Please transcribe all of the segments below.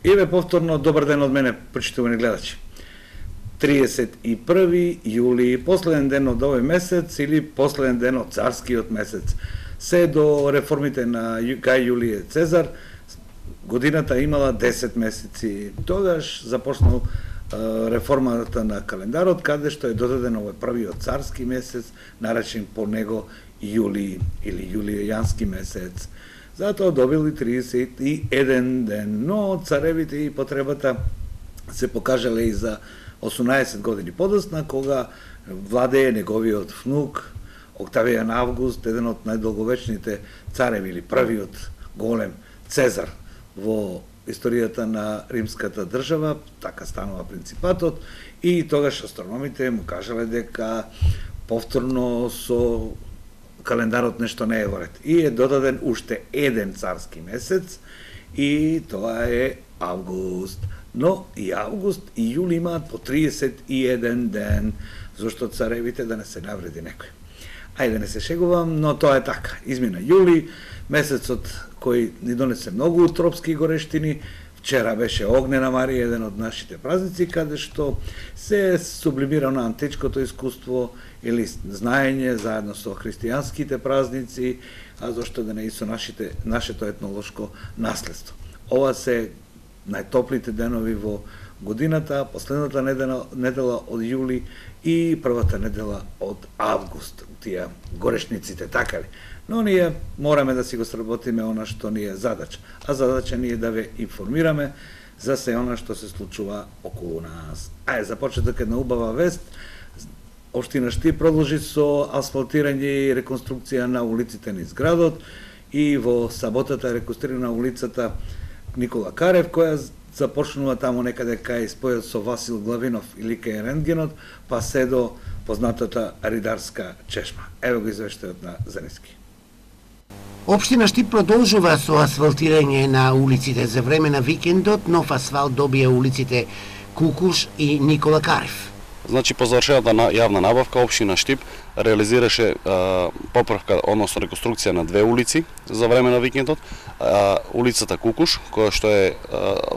Еве повторно добар ден од мене, почитувани гледачи. 31 јули, последен ден од овој месец или последен ден од царскиот месец. Се до реформите на Гај Јулије Цезар, годината имала 10 месеци. Тогаш започнал реформата на календарот, каде што е додаден овој првиот царски месец, наречен по него Јули или Јулијански месец. Затоа добили 31 ден, но царевите и потребата се покажале и за 18 години подосна, кога владее неговиот внук Октавијан Август, еден од најдолговечните цареви или првиот голем Цезар во историјата на римската држава, така станува принципатот, и тогаш астрономите му кажале дека повторно со календарот нешто не е во ред. И е додаден уште еден царски месец, и тоа е август. Но и август и јули имаат по 31 ден, зашто царевите да не се навреди некој. Ајде, не се шегувам, но тоа е така. Измина јули, месецот кој ни донесе многу тропски горештини. Вчера беше Огнена Марија, еден од нашите празници, каде што се сублимира на античкото искуство или знаење заедно со христијанските празници, а зашто да не и со нашето етнолошко наследство. Ова се најтоплите денови во годината, последната недела од јули и првата недела од август, тие горешниците, така ли? Но ние мораме да си го сработиме она што ни е задача, а задача ни е да ве информираме за се она што се случува околу нас. Ајде, за почеток една убава вест. Општина Штип продолжи со асфалтирање и реконструкција на улиците низ градот и во саботата е реконструирана улицата Никола Карев, која започнува таму некаде кај спојот со Васил Главинов или кај Рентгенот, па се до познатата Ридарска чешма. Ево го извештајот на Зениски. Општина Штип продолжува со асфалтирање на улиците. За време на викендот нов асфалт добија улиците Кукуш и Никола Карев. Значи, по завршената на јавна набавка, општина Штип реализираше поправка, односно реконструкција на две улици за време на викендот. Улицата Кукуш, која што е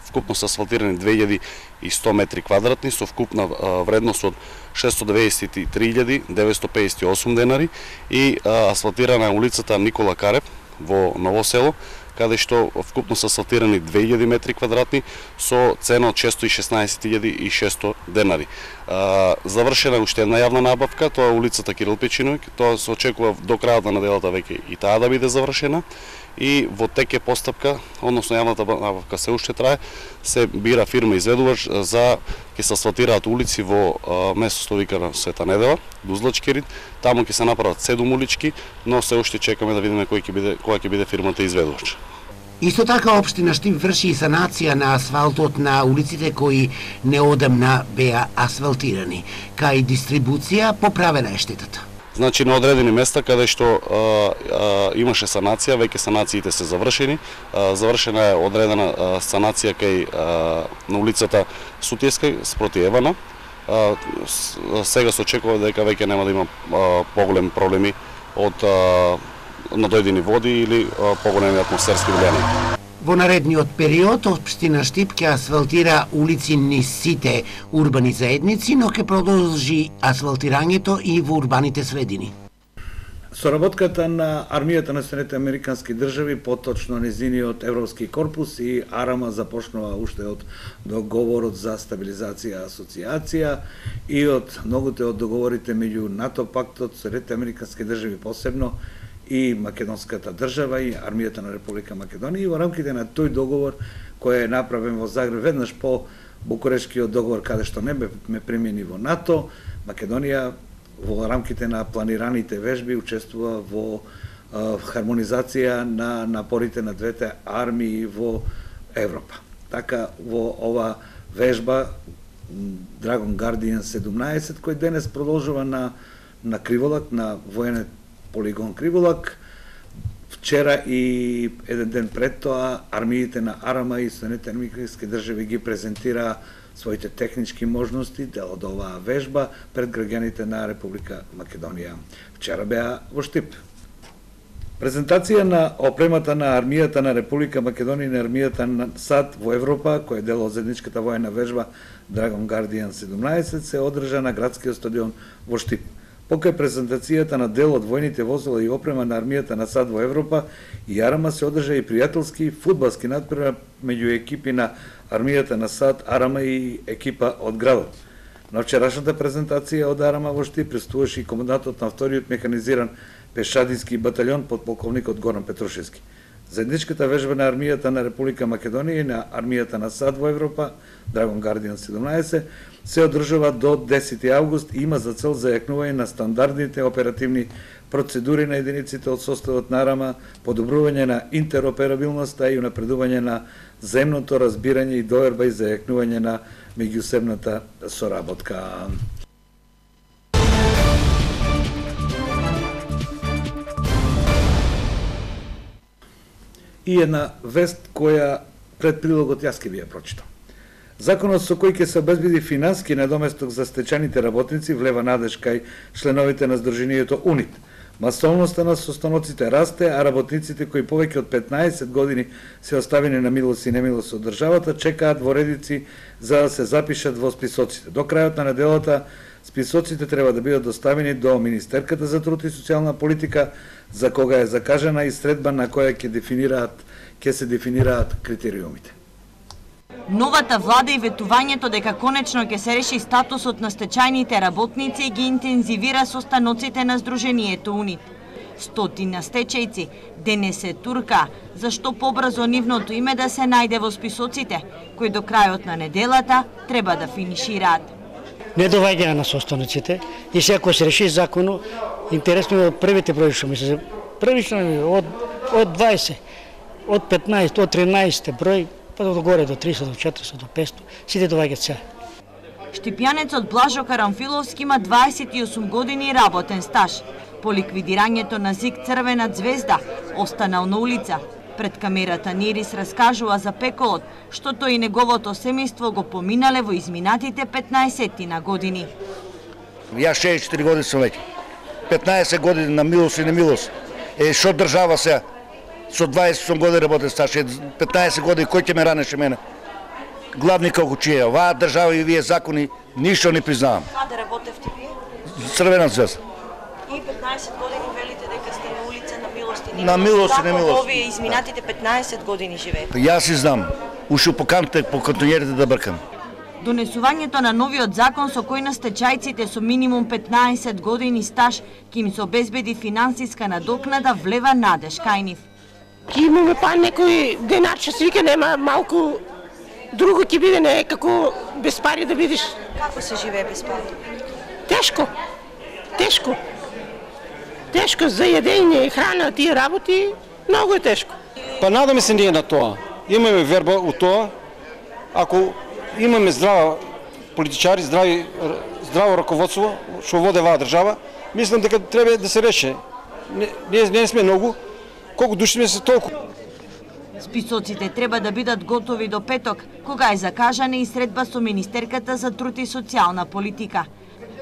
вкупно се асфалтирани 2100 метри квадратни, со вкупна вредност од 693.958 денари, и асфалтирана е улицата Никола Карев во Ново село, каде што вкупно се асфалтирани 2000 метри квадратни со цена од 616.600 денари. Завршена уште една јавна набавка, тоа е улицата Кирил Печиновиќ, тоа се очекува до крајот на неделата веќе и таа да биде завршена, и во тек е постапка, односно јавната набавка се уште трае, се бира фирма изведувач за ќе се асфалтираат улици во место што вика Света Недела, Дузлачки рид, таму ќе се направат 7 улички, но се уште чекаме да видиме која ќе биде фирмата изведувач. Исто така општина Штип врши и санација на асфалтот на улиците кои неодамна беа асфалтирани. Кај дистрибуција поправена е штетата. Значи, на одредени места каде што имаше санација, веќе санациите се завршени. Завршена е одредена санација кај на улицата Сутиевска спроти Евана. Сега се очекува дека веќе нема да има поголеми проблеми од надојдени води или поголеми атмосферски влијани. Во наредниот период, општина Штип ќе асфалтира улици низ сите урбани заедници, но ќе продолжи асфалтирањето и во урбаните средини. Соработката на армијата на Соединетите Американски држави, поточно низиниот Европски корпус и АРАМА започнува уште од договорот за стабилизација и асоциација и од многуте од договорите меѓу НАТО пактот, Соединетите Американски држави посебно, и македонската држава и армијата на Република Македонија, и во рамките на тој договор кој е направен во Загреб веднаш по Букурешкиот договор, каде што не бе примени во НАТО, Македонија во рамките на планираните вежби учествува во хармонизација на напорите на двете армии во Европа. Така во ова вежба Dragon Guardian 17, кој денес продолжува на Криволак, на военет полигон Криволак. Вчера и еден ден пред тоа армиите на АРАМА и Соединетите Американски држави ги презентираа своите технички можности дел од оваа вежба пред граѓаните на Република Македонија. Вчера беа во Штип. Презентација на опремата на армијата на Република Македонија и на армијата на САД во Европа, која е дел од заедничката војна вежба Dragon Guardian 17, се одржа на градскиот стадион во Штип. Покрај презентацијата на дел од војните возила и опрема на армијата на САД во Европа, и Арама се одржа и пријателски фудбалски надпревар меѓу екипи на армијата на САД, Арама и екипа од градот. На вчерашната презентација од Арама во Штип присуствуваше и командантот на вториот механизиран пешадински батальон подполковникот Горан Петрушевски. Заедничката вежба на армијата на Република Македонија и на армијата на САД во Европа, Dragon Guardian 17, се одржува до 10 август и има за цел зајакнување на стандардните оперативни процедури на единиците од составот на Арама, подобрување на интероперабилноста и унапредување на земното разбирање и доверба и зајакнување на меѓусебната соработка. И една вест која пред прилогот јас ќе ви ја прочитам. Законот со кој ќе се обезбеди финански надоместок за стечајните работници влева надеж кај членовите на Сдруженијето УНИТ. Масовноста на состаноците расте, а работниците кои повеќе од 15 години се оставени на милост и немилост од државата чекаат во редици за да се запишат во списоците. До крајот на неделата списоците треба да бидат доставени до Министерката за труд и социјална политика, за кога е закажана и средба на која ќе се дефинираат критериумите. Новата влада и ветувањето дека конечно ќе се реши статусот на стечајните работници ги интензивира состаноците на Сдруженијето УНИТ. Стотина стечајци денес се турка, зашто побрзо нивното име да се најде во списоците, кои до крајот на неделата треба да финишираат. Не доваѓаја на состаноците и сега ако се реши законно, интересно е од првите број што ми се првично од 20, од 15, од 13 број па до горе до 300, до 400, до 500, сите доваѓаат сега. Штипјанецот Блажо Карамфиловски има 28 години работен стаж. По ликвидирањето на ЗИК Црвена звезда останал на улица. Пред камерата Нирис раскажува за пеколот, што тој и неговото семејство го поминале во изминатите 15 на години. Јас 64 години сум веќе. 15 години на милост и немилост. Што држава сега? Со 28 години работен стаж, 15 години кој ќе ме ранеше мене? Главни како чие, оваа држава и вие закони ништо не признавам. Каде работевте вие? Црвена звезда. И 15 години велите дека сте на улица на милост и немилост. На милост и немилост. Како овие изминатите 15 години живеете? Јас си знам. Уште по кантонерите да бркам. Донесувањето на новиот закон со кој на стечајците со минимум 15 години стаж ќе им се обезбеди финансиска надокнада влева надеж кај нив. Ке имаме па некој денарче, се вика нема малку друго ќе биде не како без пари да видиш. Како се живее без пари? Тешко. Тешко. Тешко за јадење и храна, тие работи, многу е тешко. Па надаме се ние на тоа. Имаме верба у тоа. Ако имаме здраво политичари, здраво раководство што воде оваа држава, мислам дека треба да се реше. Не сме многу. Колку души сме се толку. Списоците треба да бидат готови до петок, кога е закажана и средба со Министерката за труд и социјална политика.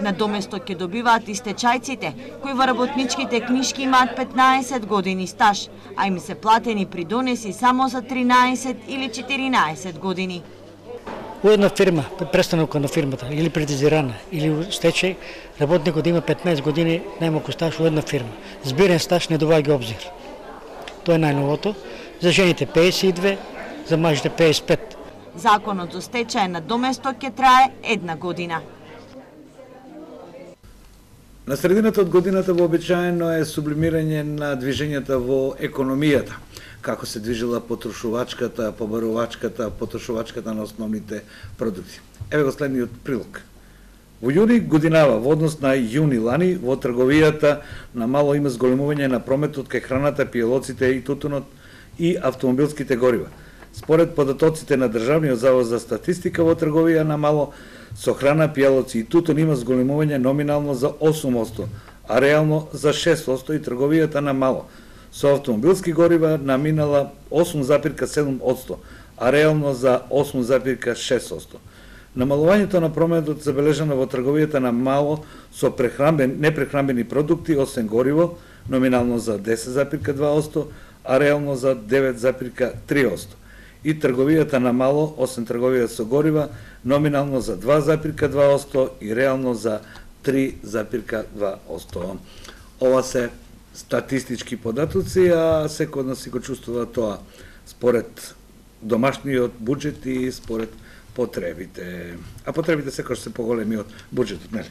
Надоместо ќе добиваат и стечајците, кои во работничките книшки имаат 15 години стаж, а им се платени придонеси само за 13 или 14 години. У една фирма, престанока на фирмата, или предизирана, или стечај, работникот има 15 години најмалку стаж у една фирма. Збирен стаж не доваѓа обзир. Тоа е најновото. За жените 52, за мажите 55. Законот за стечај на доместок ќе трае една година. На средината од годината вообичаено е сублимирање на движењата во економијата, како се движила потрошувачката, побарувачката, потрошувачката на основните продукти. Еве го следниот прилог. Во јуни годинава, во однос на јуни лани, во трговијата на мало има зголемување на прометот кај храната, пијалоците и тутунот и автомобилските горива. Според податоците на Државниот завод за статистика, во трговија на мало со храна, пијалоци и тутун има зголемување номинално за 8%, а реално за 6% и трговијата на мало со автомобилски горива наминала 8,7%, а реално за 8,6%. Намалувањето на прометот забележано во трговијата на мало со непрехранбени продукти, освен гориво, номинално за 10,2%, а реално за 9,3%. И трговијата на мало, освен трговија со горива, номинално за 2,2% и реално за 3,2%. Ова се статистички податоци, а секој од нас си го чувствува тоа според домашниот буџет и според потребите. А потребите секогаш се поголеми од буџетот, нели?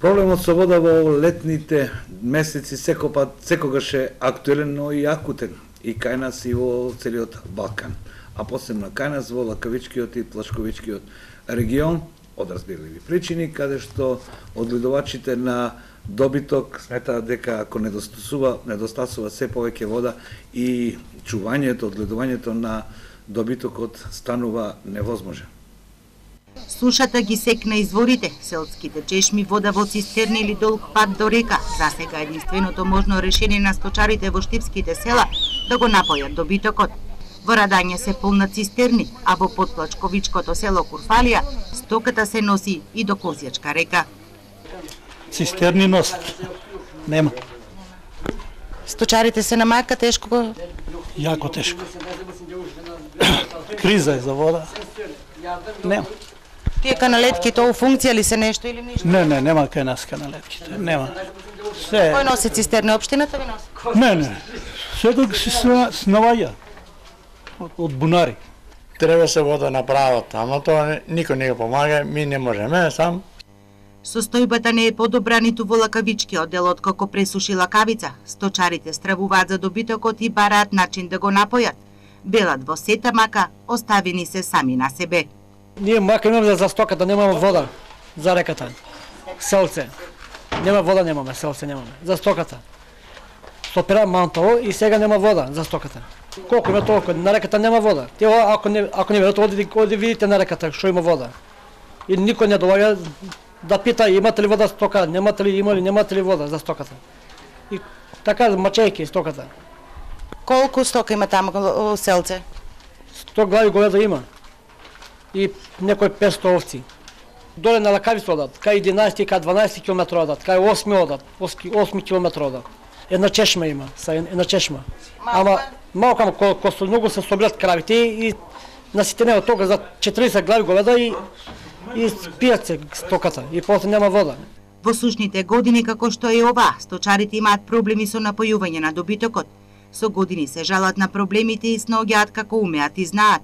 Проблемот со вода во летните месеци секогаш е актуелен, но и акутен и кај нас и во целиот Балкан, а посебно кај нас во Лакавичкиот и Плашковичкиот регион, од разбирливи причини, каде што одгледувачите на добиток сметаат дека ако недостасува се повеќе вода и чувањето, одгледувањето на добитокот станува невозможен. Сушата ги секна изворите, селските чешми, вода во цистерни или долг пат до река. Засега единственото можно решение на сточарите во штипските села да го напојат добитокот. Во Радање се полнат цистерни, а во Подплачковичкото село Курфалија стоката се носи и до Козјачка река. Цистерни носат. Нема. Сточарите се на мајка тешко? Јако тешко. Криза е за вода. Нема. Тие каналетките у функција ли се нешто или ништо? Не, нема кај нас каналетките. Нема. Кој носи цистерни, општината ви носи? Не. Секој се снаваја од бунари. Треба се вода направат, ама тоа никој не го помага, ми не можеме сам. Состојбата не е подобра ниту во Лакавичкиот дел откако пресуши Лакавица. Сточарите стравуваат за добитокот и бараат начин да го напојат. Белат во сета мака, оставени се сами на себе. Ние мака имаме за стоката, немаме вода за реката. Селце. Нема вода, немаме, селце немаме. За стоката. Стопира Мантово и сега нема вода за стоката. Колку има толку, на реката нема вода. Те ако не верувате, оди видите на реката што има вода. И никој не доаѓа да пита имате ли вода стока, немате ли вода за стоката. И така мачејки стоката. Колку стока има таму селце? 100 глави говеда има. И некој 500 овци. Доле на Лакавица одат, кај 11 и кај 12 км одат, кај 8 одат, 8 км одат. Една чешма има, една чешма. Ама малку, ама ко многу се собират кравите и наситене од тога за 40 глави говеда и пијат се стоката и после нема вода. Во сушните години како што е ова, сточарите имаат проблеми со напојување на добитокот. Со години се жалат на проблемите и снаоѓаат како умеат и знаат.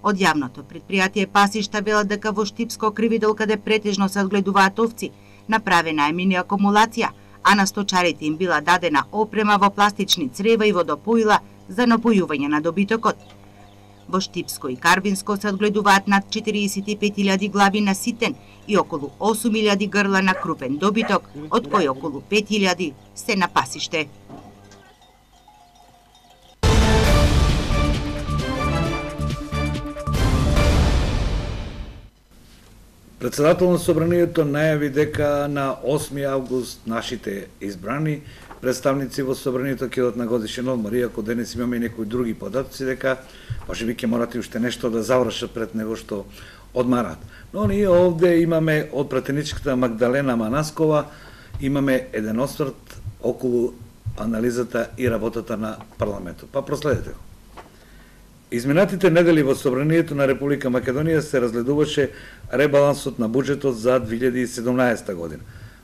Од јавното предпријатие Пасишта велат дека во Штипско кривидол, каде претежно се одгледуваат овци, направена е мини акумулација, а на сточарите им била дадена опрема во пластични црева и водопоила за напојување на добитокот. Во Штипско и Карбинско се одгледуваат над 45.000 глави на ситен и околу 8.000 грла на крупен добиток, од кои околу 5.000 се на пасиште. Председател на собранието најави дека на 8 август нашите избрани представници во собранието ќе одат на годишен одмор, иако денес имаме и некои други податоци дека можеби ќе морат и уште нешто да завршат пред него што одмарат. Но ние овде имаме од пратеничката Магдалена Манаскова имаме еден осврт околу анализата и работата на парламентот. Па проследете го. Изминатите недели во собранието на Република Македонија се разгледуваше ребалансот на буџетот за 2017 година.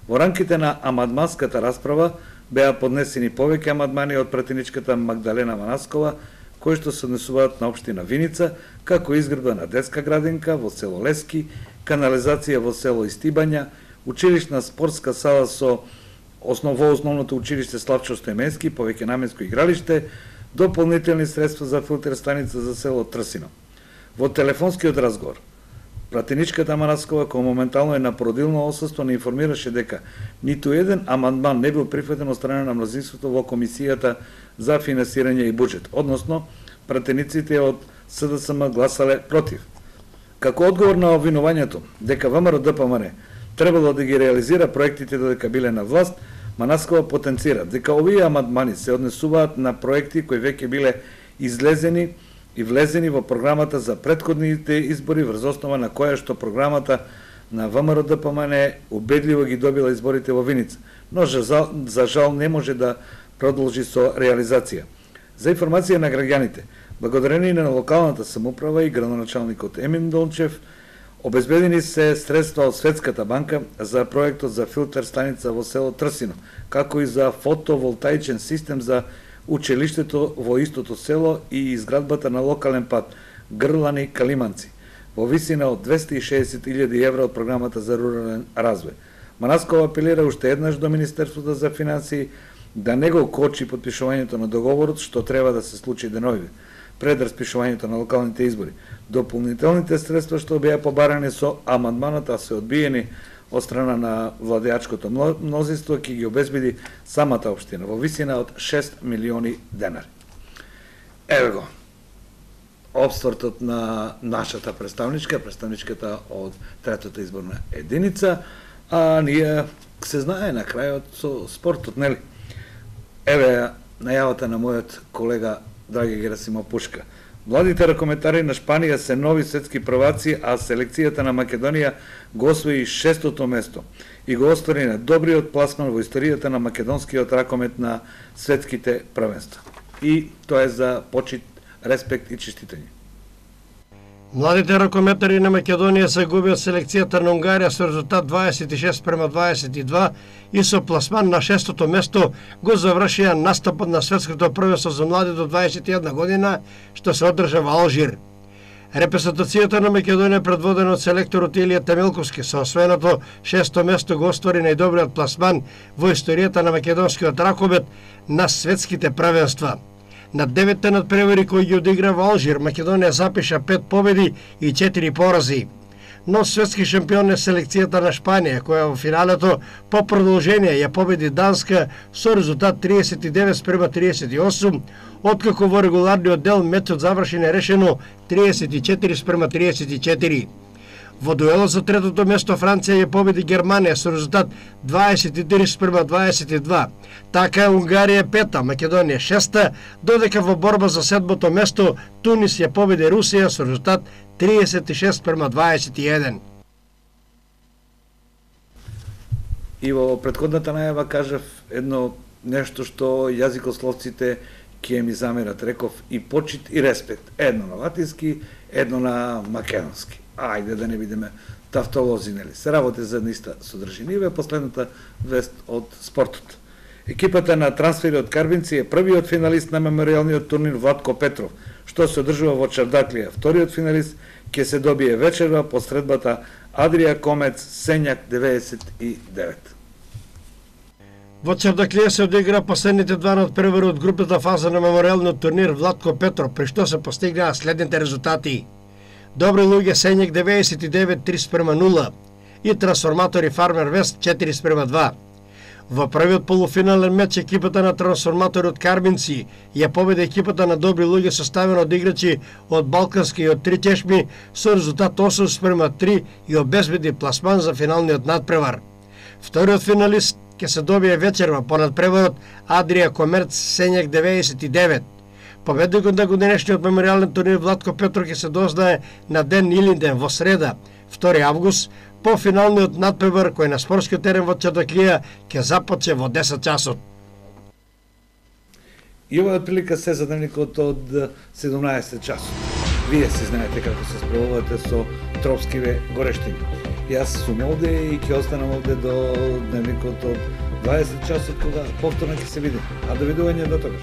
Во рамките на амандманската расправа беа поднесени повеќе амандмани од пратеничката Магдалена Манаскова, кои што се однесуваат на општина Виница, како изградба на детска градинка во село Лески, канализација во село Истибања, училишна спортска сала во основното училиште Славчо Стојменски, повеќе наменско игралиште, дополнителни средства за филтер станица за село Трсино. Во телефонскиот разговор, пратеничката Манаскова, која моментално е на породилно отсуство, не информираше дека ниту еден амандман не бил прифатен од страна на мнозинството во Комисијата за финансирање и буџет, односно пратениците од СДСМ гласале против. Како одговор на обвинувањето дека ВМРО-ДПМН требало да ги реализира проектите додека биле на власт, Манаскова потенцира дека овие амандмани се однесуваат на проекти кои веќе биле излезени и влезени во програмата за претходните избори, врз основа на која што програмата на ВМРО ДПМН убедливо ги добила изборите во Виница, но за жал не може да продолжи со реализација. За информација на граѓаните, благодарение на локалната самоуправа и градоначалникот Емин Дончев, обезбедени се средства од Светската банка за проектот за филтер станица во село Трсино, како и за фотоволтаичен систем за училиштето во истото село и изградбата на локален пат Грлани-Калиманци, во висина од 260.000 евра од програмата за рурален развој. Манаскова апелира уште еднаш до Министерството за финансии да не го кочи подпишувањето на договорот, што треба да се случи деновиве, пред распишувањето на локалните избори. Дополнителните средства што беа побарани со амандманот, а се одбиени од страна на владеачкото мнозинство, ќе ги обезбеди самата општина во висина од 6 милиони денари. Еве го обствортот на нашата представничката од третата изборна единица, а ние се знае на крајот со спортот, нели? Еве најавата на мојот колега Драги Герасимов Пушка. Младите ракометари на Шпанија се нови светски прваци, а селекцијата на Македонија го освои 6-то место и го оствари на добриот пласман во историјата на македонскиот ракомет на светските првенства. И тоа е за почит, респект и честитање. Младите ракометари на Македонија се губи од селекцијата на Унгарија со резултат 26-22 и со пласман на 6-то место го завршија настапот на светското првенство за млади до 21 година, што се одржа во Алжир. Репрезентацијата на Македонија предводена од селекторот Илија Темелковски со освоеното 6-то место го оствари најдобриот пласман во историјата на македонскиот ракомет на светските првенства. На 9 надпревари кои ги одигра во Алжир, Македонија запиша 5 победи и 4 порази. Но светски шампион е селекцијата на Шпанија, која во финалето по продолжение ја победи Данска со резултат 39-38, откако во регуларниот дел мечот заврши нерешено 34-34. Во дуелот за третото место Франција ја победи Германија со резултат 23-22. Така Унгарија пета, Македонија шеста, додека во борба за седмото место Тунис ја победи Русија со резултат 36-21. И во претходната најава кажав едно нешто што јазикословците ќе ми замерат. Реков и почит и респект. Едно на латински, едно на македонски. Ајде да не бидеме тавтолози, нели? Се работи за иста содржина. И последната вест од спортот. Екипата на трансфери од Карбинци е првиот финалист на меморијалниот турнир Владко Петров, што се одржува во Чардаклија. Вториот финалист ќе се добие вечерва по средбата Адрија Комец Сењак 99. Во Чардаклија се одигра последните два надпревари од групната фаза на меморијалниот турнир Владко Петров, при што се постигнаа следните резултати. Добри луѓе Сењак 99 3:0 и Трансформатори Фармер Вест 4:2. Во првиот полуфинален меч екипата на Трансформатори од Карбинци ја победи екипата на Добри луѓе составена од играчи од Балкански и од Три чешми со резултат 8:3 и обезбеди пласман за финалниот надпревар. Вториот финалист ќе се добие вечерва по надпреварот Адрија Комерц Сењак 99. Победникот на годинешниот меморијален турнир Владко Петров ќе се дознае на ден Илинден во среда, 2 август, по финалниот надпревар кој на спортскиот терен во Чардаклија ќе започне во 10 часот. И ова отприлика се за дневникот од 17 часот. Вие се знаете како се справувате со тропскиве горештини. Јас сум овде и ќе останам овде до дневникот од 20 часот, кога повторно ќе се видим. А довидување до тогаш.